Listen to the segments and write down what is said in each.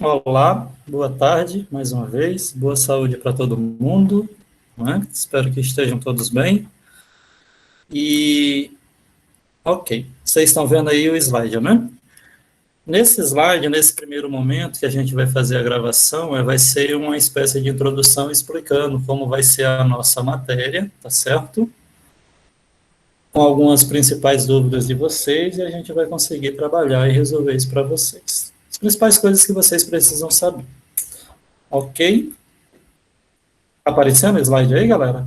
Olá, boa tarde, mais uma vez, boa saúde para todo mundo, né? Espero que estejam todos bem. E, ok, vocês estão vendo aí o slide, né? Nesse slide, nesse primeiro momento que a gente vai fazer a gravação, vai ser uma espécie de introdução explicando como vai ser a nossa matéria, tá certo? Com algumas principais dúvidas de vocês e a gente vai conseguir trabalhar e resolver isso para vocês. As principais coisas que vocês precisam saber, ok? Aparecendo o slide aí, galera?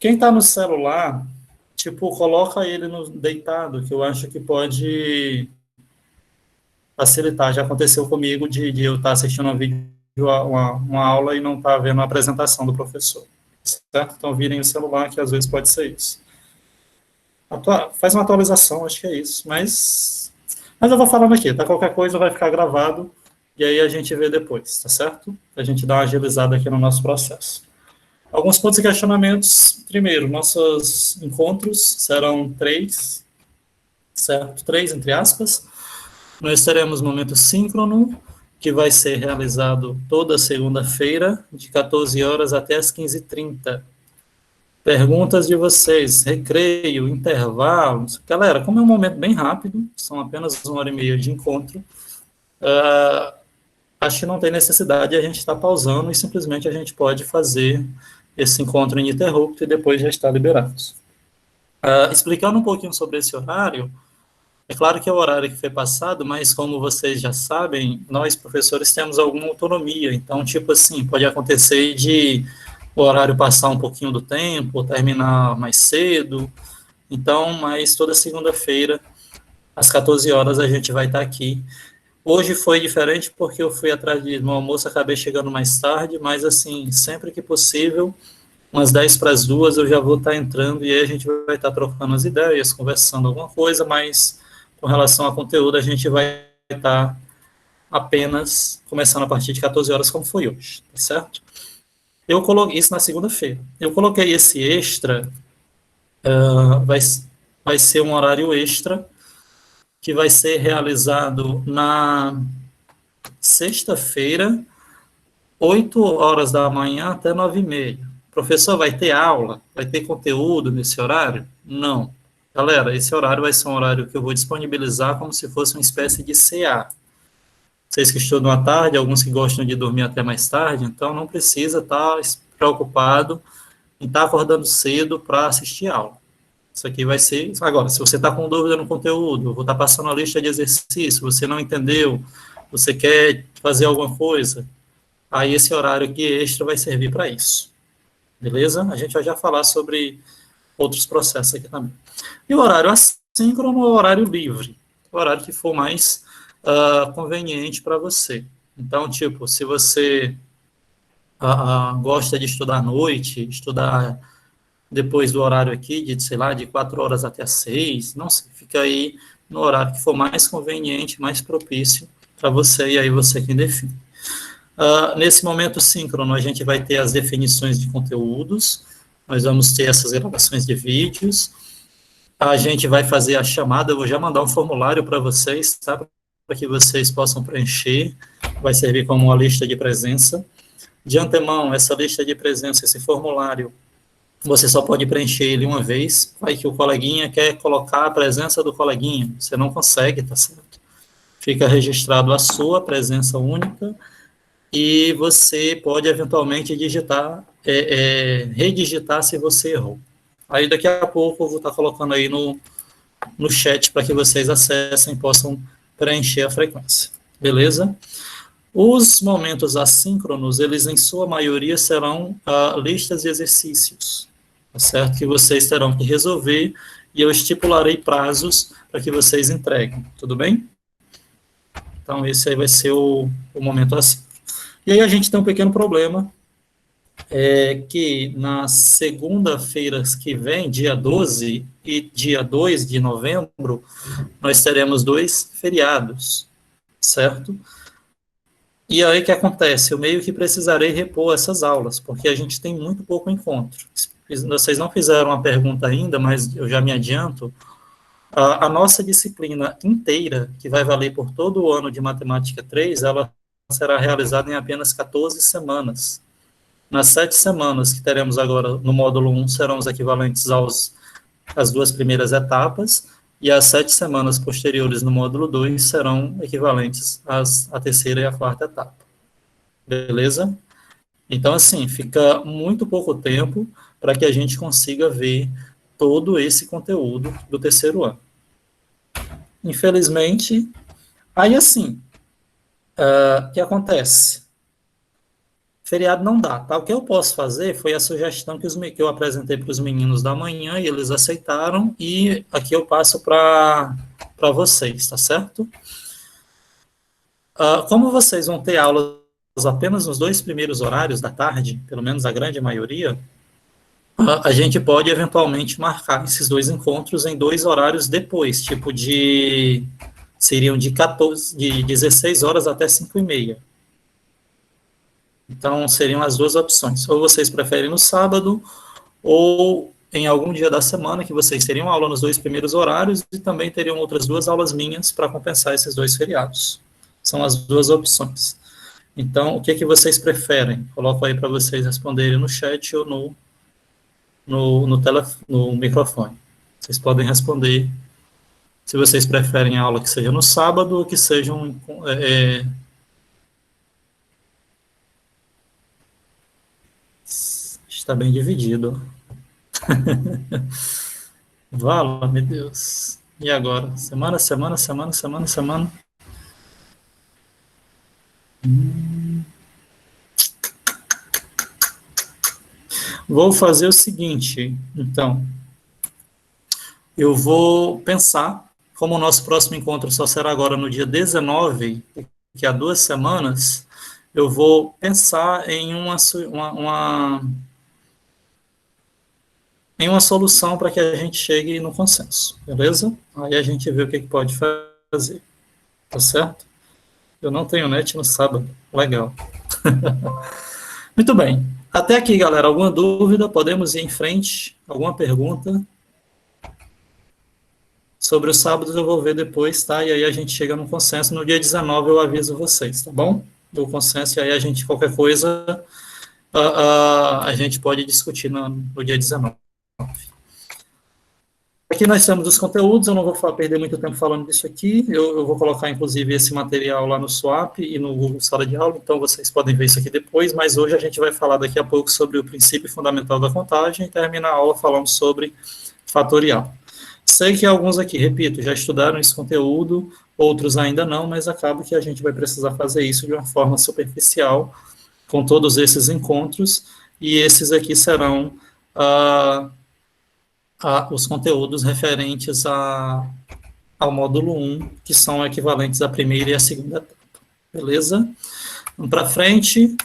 Quem está no celular, tipo, coloca ele no deitado, que eu acho que pode facilitar. Já aconteceu comigo de eu estar assistindo um vídeo, uma aula e não estar vendo a apresentação do professor. Certo? Então, virem o celular, que às vezes pode ser isso. Faz uma atualização, acho que é isso. Mas eu vou falando aqui, tá? Qualquer coisa vai ficar gravado e aí a gente vê depois, tá certo? A gente dá uma agilizada aqui no nosso processo. Alguns pontos e questionamentos. Primeiro, nossos encontros serão três, certo? Três, entre aspas. Nós teremos momento síncrono, que vai ser realizado toda segunda-feira, de 14 horas até as 15h30. Perguntas de vocês, recreio, intervalo. Galera, como é um momento bem rápido, são apenas 1h30 de encontro, acho que não tem necessidade de a gente estar pausando e simplesmente a gente pode fazer esse encontro ininterrupto e depois já está liberados. Explicando um pouquinho sobre esse horário, é claro que é o horário que foi passado, mas como vocês já sabem, nós professores temos alguma autonomia, então, tipo assim, pode acontecer de o horário passar um pouquinho do tempo, terminar mais cedo, então, mas toda segunda-feira, às 14 horas, a gente vai estar aqui. Hoje foi diferente porque eu fui atrás de meu almoço, acabei chegando mais tarde, mas assim, sempre que possível, umas 10 para as 2 eu já vou estar entrando e aí a gente vai estar trocando as ideias, conversando alguma coisa, mas com relação a conteúdo a gente vai estar apenas começando a partir de 14 horas como foi hoje, tá certo? Eu coloquei isso na segunda-feira. Eu coloquei esse extra, vai ser um horário extra que vai ser realizado na sexta-feira, 8 horas da manhã até 9h30. Professor, vai ter aula? Vai ter conteúdo nesse horário? Não. Galera, esse horário vai ser um horário que eu vou disponibilizar como se fosse uma espécie de CA. Vocês que estudam à tarde, alguns que gostam de dormir até mais tarde, então não precisa estar preocupado em estar acordando cedo para assistir aula. Isso aqui vai ser. Agora, se você está com dúvida no conteúdo, eu vou estar passando a lista de exercícios, você não entendeu, você quer fazer alguma coisa, aí esse horário aqui extra vai servir para isso. Beleza? A gente vai já falar sobre outros processos aqui também. E o horário assíncrono é o horário livre, o horário que for mais conveniente para você. Então, tipo, se você gosta de estudar à noite, estudar depois do horário aqui, de, sei lá, de 4 horas até as 6, não sei, fica aí no horário que for mais conveniente, mais propício para você, e aí você quem define. Nesse momento síncrono, a gente vai ter as definições de conteúdos, nós vamos ter essas gravações de vídeos, a gente vai fazer a chamada, eu vou já mandar um formulário para vocês, tá? Para que vocês possam preencher, vai servir como uma lista de presença. De antemão, essa lista de presença, esse formulário, você só pode preencher ele uma vez, vai que o coleguinha quer colocar a presença do coleguinha, você não consegue, tá certo? Fica registrado a sua presença única, e você pode eventualmente digitar, redigitar se você errou. Aí daqui a pouco eu vou estar colocando aí no chat para que vocês acessem e possam preencher a frequência. Beleza? Os momentos assíncronos, eles em sua maioria serão listas de exercícios, tá certo? Que vocês terão que resolver e eu estipularei prazos para que vocês entreguem, tudo bem? Então esse aí vai ser o momento assíncrono. E aí a gente tem um pequeno problema, que na segunda-feira que vem, dia 12 e dia 2 de novembro, nós teremos dois feriados, certo? E aí o que acontece? Eu meio que precisarei repor essas aulas, porque a gente tem muito pouco encontro. vocês não fizeram a pergunta ainda, mas eu já me adianto. A nossa disciplina inteira, que vai valer por todo o ano de Matemática 3, ela será realizada em apenas 14 semanas. Nas 7 semanas que teremos agora no módulo 1 serão os equivalentes às 2 primeiras etapas, e as 7 semanas posteriores no módulo 2 serão equivalentes à terceira e à quarta etapa. Beleza? Então, assim, fica muito pouco tempo para que a gente consiga ver todo esse conteúdo do terceiro ano. Infelizmente, aí assim, o que acontece? Feriado não dá, tá? O que eu posso fazer foi a sugestão que eu apresentei para os meninos da manhã e eles aceitaram, e aqui eu passo para vocês, tá certo? Como vocês vão ter aulas apenas nos 2 primeiros horários da tarde, pelo menos a grande maioria, a gente pode eventualmente marcar esses 2 encontros em 2 horários depois, tipo seriam de 16 horas até 5h30. Então, seriam as 2 opções. Ou vocês preferem no sábado, ou em algum dia da semana, que vocês teriam aula nos 2 primeiros horários, e também teriam outras 2 aulas minhas para compensar esses 2 feriados. São as 2 opções. Então, o que vocês preferem? Coloco aí para vocês responderem no chat ou no microfone. Vocês podem responder se vocês preferem a aula que seja no sábado ou que seja está bem dividido. Vala, meu Deus. E agora? Semana. Vou fazer o seguinte, então. Eu vou pensar, como o nosso próximo encontro só será agora no dia 19, que há 2 semanas, eu vou pensar em uma solução para que a gente chegue no consenso, beleza? Aí a gente vê o que pode fazer, tá certo? Eu não tenho net no sábado, legal. Muito bem, até aqui, galera, alguma dúvida? Podemos ir em frente? Alguma pergunta? Sobre os sábados eu vou ver depois, tá? E aí a gente chega no consenso. No dia 19 eu aviso vocês, tá bom? Do consenso, e aí a gente, qualquer coisa, a gente pode discutir no dia 19. Aqui nós temos os conteúdos, eu não vou perder muito tempo falando disso aqui, eu vou colocar, inclusive, esse material lá no Swap e no Google Sala de Aula, então vocês podem ver isso aqui depois, mas hoje a gente vai falar daqui a pouco sobre o princípio fundamental da contagem e terminar a aula falando sobre fatorial. Sei que alguns aqui, repito, já estudaram esse conteúdo, outros ainda não, mas acaba que a gente vai precisar fazer isso de uma forma superficial, com todos esses encontros, e esses aqui serão os conteúdos referentes ao módulo 1, que são equivalentes à primeira e à segunda etapa. Beleza? Vamos para frente.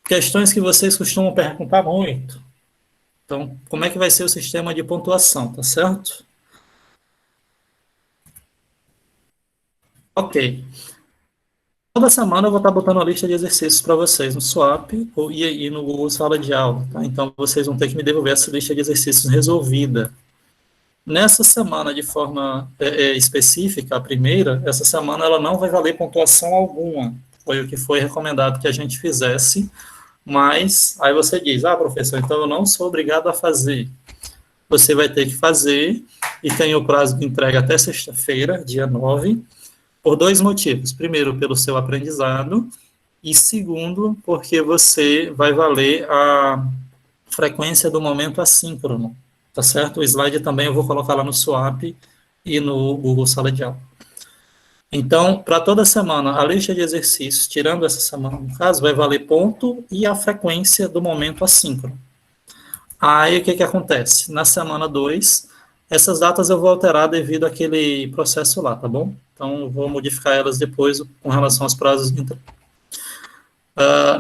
Questões que vocês costumam perguntar muito. Então, como é que vai ser o sistema de pontuação, tá certo? Ok. Toda semana eu vou estar botando a lista de exercícios para vocês no Swap e no Google Sala de Aula, tá? Então, vocês vão ter que me devolver essa lista de exercícios resolvida. Nessa semana, de forma específica, a primeira, essa semana ela não vai valer pontuação alguma. Foi o que foi recomendado que a gente fizesse, mas aí você diz, professor, então eu não sou obrigado a fazer. Você vai ter que fazer, e tem o prazo de entrega até sexta-feira, dia 9, por 2 motivos. Primeiro, pelo seu aprendizado, e segundo, porque você vai valer a frequência do momento assíncrono, tá certo? O slide também eu vou colocar lá no Swap e no Google Sala de Aula. Então, para toda semana, a lista de exercícios, tirando essa semana, no caso, vai valer ponto e a frequência do momento assíncrono. Aí, o que acontece? Na semana 2, essas datas eu vou alterar devido àquele processo lá, tá bom? Então, eu vou modificar elas depois com relação aos prazos de entrega.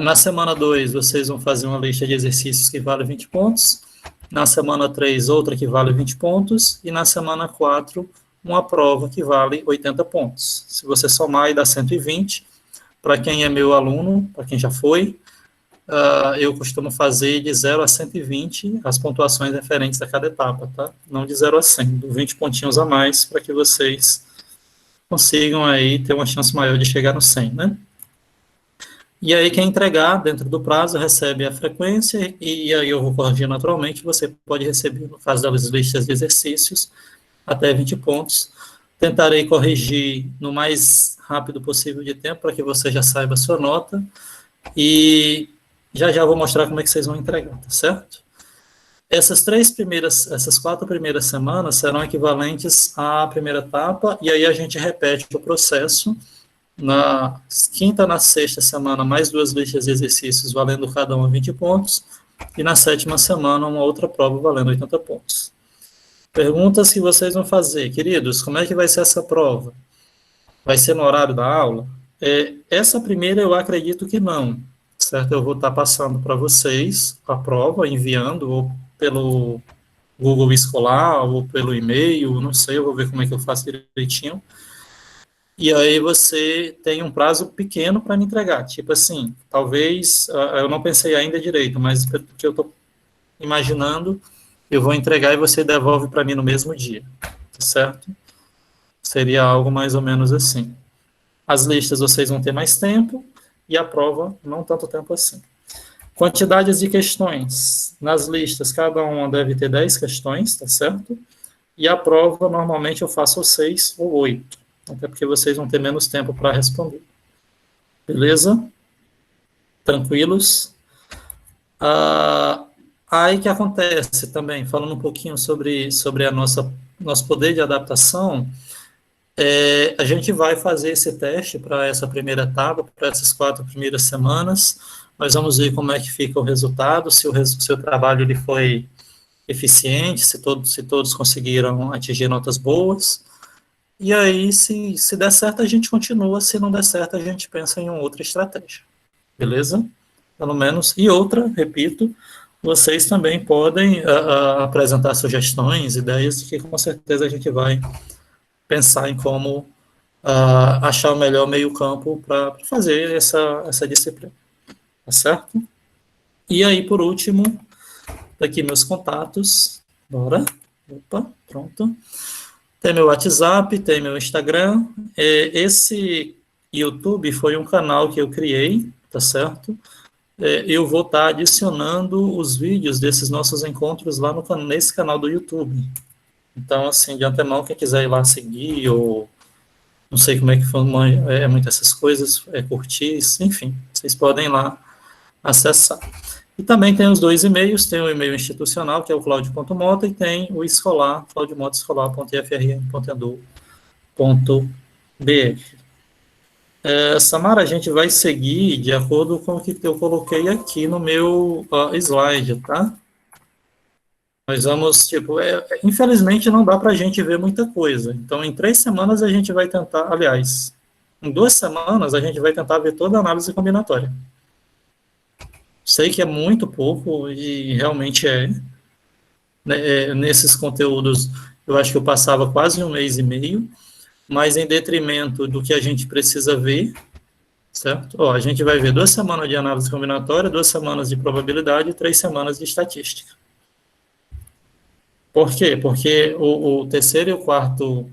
Na semana 2, vocês vão fazer uma lista de exercícios que vale 20 pontos. Na semana 3, outra que vale 20 pontos. E na semana 4, uma prova que vale 80 pontos. Se você somar, aí dá 120. Para quem é meu aluno, para quem já foi, eu costumo fazer de 0 a 120 as pontuações referentes a cada etapa, tá? Não de 0 a 100, 20 pontinhos a mais para que vocês consigam aí ter uma chance maior de chegar no 100, né? E aí quem entregar dentro do prazo recebe a frequência e aí eu vou corrigir naturalmente, você pode receber, no caso das listas de exercícios, até 20 pontos. Tentarei corrigir no mais rápido possível de tempo para que você já saiba a sua nota e já vou mostrar como é que vocês vão entregar, tá certo? Essas 4 primeiras semanas serão equivalentes à primeira etapa, e aí a gente repete o processo na quinta, na sexta semana, mais 2 listas de exercícios, valendo cada uma 20 pontos, e na 7ª semana, uma outra prova valendo 80 pontos. Perguntas que vocês vão fazer, queridos, como é que vai ser essa prova? Vai ser no horário da aula? Essa primeira eu acredito que não, certo? Eu vou estar passando para vocês a prova, enviando, ou pelo Google Escolar, ou pelo e-mail, não sei, eu vou ver como é que eu faço direitinho. E aí você tem um prazo pequeno para me entregar, tipo assim, talvez, eu não pensei ainda direito, mas o que eu estou imaginando, eu vou entregar e você devolve para mim no mesmo dia, tá certo? Seria algo mais ou menos assim. As listas vocês vão ter mais tempo e a prova não tanto tempo assim. Quantidades de questões. Nas listas, cada uma deve ter 10 questões, tá certo? E a prova, normalmente, eu faço 6 ou 8, até porque vocês vão ter menos tempo para responder. Beleza? Tranquilos? Aí que acontece também, falando um pouquinho sobre a nosso poder de adaptação, a gente vai fazer esse teste para essa primeira etapa, para essas 4 primeiras semanas. Nós vamos ver como é que fica o resultado, se o trabalho ele foi eficiente, se todos conseguiram atingir notas boas. E aí, se der certo, a gente continua. Se não der certo, a gente pensa em uma outra estratégia. Beleza? Pelo menos. E outra, repito, vocês também podem apresentar sugestões, ideias, que com certeza a gente vai pensar em como achar o melhor meio-campo para fazer essa disciplina. Tá certo? E aí, por último, aqui meus contatos. Bora. Opa, pronto. Tem meu WhatsApp, tem meu Instagram. Esse YouTube foi um canal que eu criei, tá certo? Eu vou estar adicionando os vídeos desses nossos encontros lá nesse canal do YouTube. Então, assim, de antemão, quem quiser ir lá seguir, ou não sei como é que foi, muitas essas coisas, curtir, enfim, vocês podem ir lá acessar. E também tem os 2 e-mails, tem o e-mail institucional, que é o claudio.mota, e tem o escolar, claudiomota.escolar.ifrn.edu.br. Samara, a gente vai seguir de acordo com o que eu coloquei aqui no meu slide, tá? Nós vamos, infelizmente não dá para a gente ver muita coisa. Então, em 3 semanas a gente vai tentar, aliás, em 2 semanas a gente vai tentar ver toda a análise combinatória. Sei que é muito pouco e realmente né, nesses conteúdos, eu acho que eu passava quase 1 mês e meio, mas em detrimento do que a gente precisa ver, certo? A gente vai ver 2 semanas de análise combinatória, 2 semanas de probabilidade e 3 semanas de estatística. Por quê? Porque o terceiro e o quarto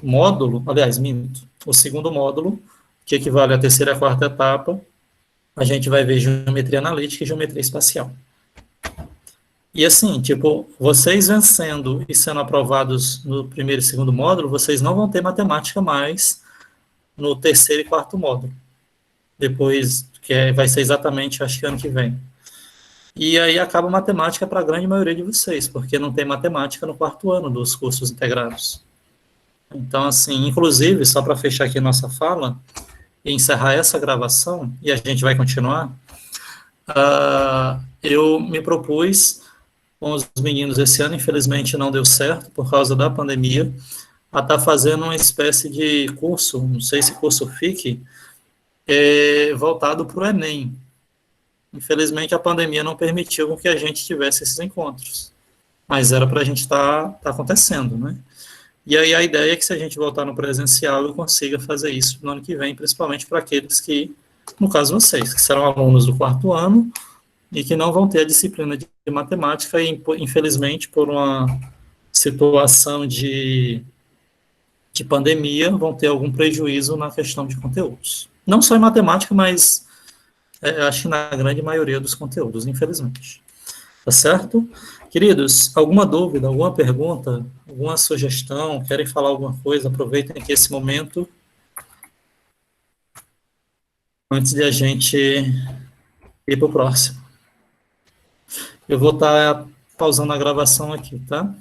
módulo, aliás, minto, o segundo módulo, que equivale à terceira e à quarta etapa, a gente vai ver geometria analítica e geometria espacial. E assim, vocês vencendo e sendo aprovados no primeiro e segundo módulo, vocês não vão ter matemática mais no terceiro e quarto módulo. Depois, vai ser exatamente, acho que ano que vem. E aí acaba a matemática para a grande maioria de vocês, porque não tem matemática no 4º ano dos cursos integrados. Então, assim, inclusive, só para fechar aqui nossa fala, e encerrar essa gravação, e a gente vai continuar, eu me propus com os meninos esse ano, infelizmente não deu certo, por causa da pandemia, a estar fazendo uma espécie de curso, não sei se curso fique, voltado para o Enem. Infelizmente, a pandemia não permitiu que a gente tivesse esses encontros, mas era para a gente estar acontecendo, né? E aí a ideia é que se a gente voltar no presencial, eu consiga fazer isso no ano que vem, principalmente para aqueles que no caso vocês, que serão alunos do quarto ano e que não vão ter a disciplina de matemática e, infelizmente, por uma situação de pandemia, vão ter algum prejuízo na questão de conteúdos. Não só em matemática, mas acho que na grande maioria dos conteúdos, infelizmente. Tá certo? Queridos, alguma dúvida, alguma pergunta, alguma sugestão, querem falar alguma coisa? Aproveitem aqui esse momento antes de a gente ir para o próximo. Eu vou estar pausando a gravação aqui, tá?